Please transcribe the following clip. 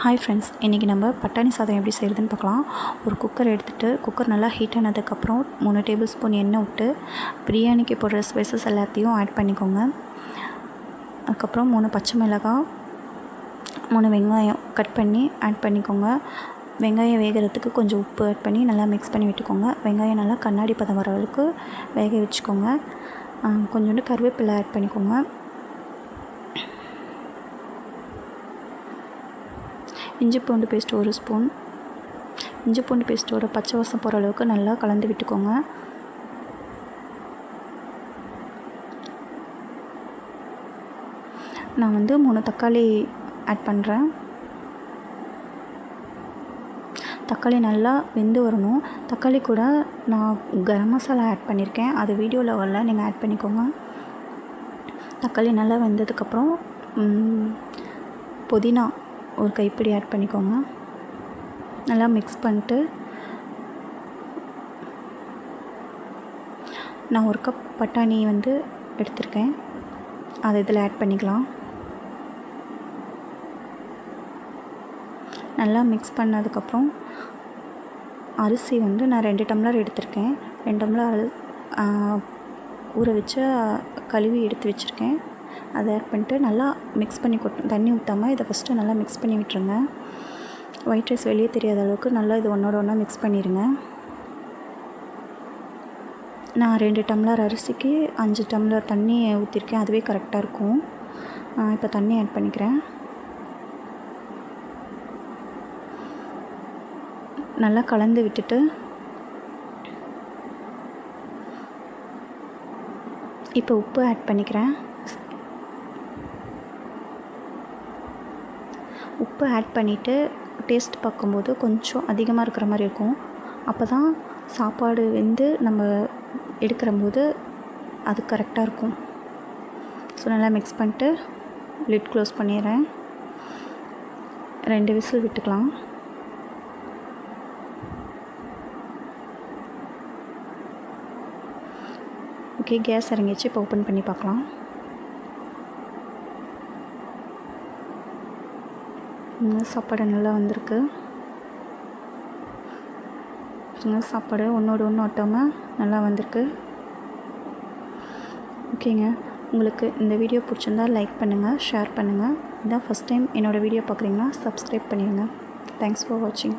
Hi friends, இன்றைக்கி நம்ம பட்டாணி சாதம் எப்படி செய்கிறதுன்னு பார்க்கலாம். ஒரு குக்கர் எடுத்துகிட்டு குக்கர் நல்லா ஹீட் ஆனதுக்கப்புறம் 3 டேபிள் ஸ்பூன் எண்ணெய் விட்டு பிரியாணிக்கு போடுற ஸ்பைசஸ் எல்லாத்தையும் ஆட் பண்ணிக்கோங்க. அதுக்கப்புறம் 3 பச்சை மிளகாய், 3 வெங்காயம் கட் பண்ணி ஆட் பண்ணிக்கோங்க. வெங்காயம் வேகிறதுக்கு கொஞ்சம் உப்பு ஆட் பண்ணி நல்லா மிக்ஸ் பண்ணி விட்டுக்கோங்க. வெங்காயம் நல்லா கண்ணாடி பதம் வர அளவுக்கு வேக வச்சுக்கோங்க. கொஞ்சோண்டு கருவேப்பிலை ஆட் பண்ணிக்கோங்க. இஞ்சி பூண்டு பேஸ்ட் 1 ஸ்பூன். இஞ்சி பூண்டு பேஸ்ட்டோட பச்சை வாசம் போகிற அளவுக்கு நல்லா கலந்து விட்டுக்கோங்க. நான் 3 தக்காளி ஆட் பண்ணுறேன். தக்காளி நல்லா வெந்து வரணும். தக்காளி கூட நான் கரம் மசாலா ஆட் பண்ணியிருக்கேன், அது வீடியோவில் வரல, நீங்கள் ஆட் பண்ணிக்கோங்க. தக்காளி நல்லா வெந்ததுக்கப்புறம் புதினா ஒரு கைப்பிடி ஆட் பண்ணிக்கோங்க. நல்லா மிக்ஸ் பண்ணிட்டு நான் 1 கப் பட்டாணி எடுத்திருக்கேன், அதை இதில் ஆட் பண்ணிக்கலாம். நல்லா மிக்ஸ் பண்ணதுக்கப்புறம் அரிசி நான் 2 டம்ளர் எடுத்திருக்கேன். 2 டம்ளர் ஊற வச்சு கழுவி எடுத்து வச்சுருக்கேன். அதை ஆட் பண்ணிட்டு நல்லா மிக்ஸ் பண்ணி தண்ணி ஊற்றாமல் இதை ஃபஸ்ட்டு நல்லா மிக்ஸ் பண்ணி விட்டுருங்க. ஒயிட் ரைஸ் வெளியே தெரியாத அளவுக்கு நல்லா இது ஒன்றோட ஒன்றா மிக்ஸ் பண்ணிடுங்க. நான் 2 டம்ளர் அரிசிக்கு 5 டம்ளர் தண்ணி ஊற்றிருக்கேன், அதுவே கரெக்டாக இருக்கும். இப்போ தண்ணி ஆட் பண்ணிக்கிறேன். நல்லா கலந்து விட்டுட்டு இப்போ உப்பு ஆட் பண்ணிக்கிறேன். உப்பு ஆட் பண்ணிவிட்டு டேஸ்ட் பார்க்கும்போது கொஞ்சம் அதிகமாக இருக்கிற மாதிரி இருக்கும். அப்போ தான் சாப்பாடு நம்ம எடுக்கிறம்போது அது கரெக்டாக இருக்கும். ஸோ நல்லா மிக்ஸ் பண்ணிட்டு லிட் க்ளோஸ் பண்ணிடுறேன். 2 விசில் விட்டுக்கலாம். ஓகே, கேஸ் இறங்கிச்சு. இப்போ ஓப்பன் பண்ணி பார்க்கலாம். சாப்பாடு நல்லா வந்திருக்கு. சாப்பாடு ஒன்றோடு ஒன்று ஒட்டாமல் நல்லா வந்திருக்கு. ஓகேங்க, உங்களுக்கு இந்த வீடியோ பிடிச்சிருந்தால் லைக் பண்ணுங்கள், ஷேர் பண்ணுங்கள். இதான் ஃபஸ்ட் டைம் என்னோடய வீடியோ பார்க்குறீங்கன்னா சப்ஸ்கிரைப் பண்ணிடுங்க. தேங்க்ஸ் ஃபார் வாட்சிங்.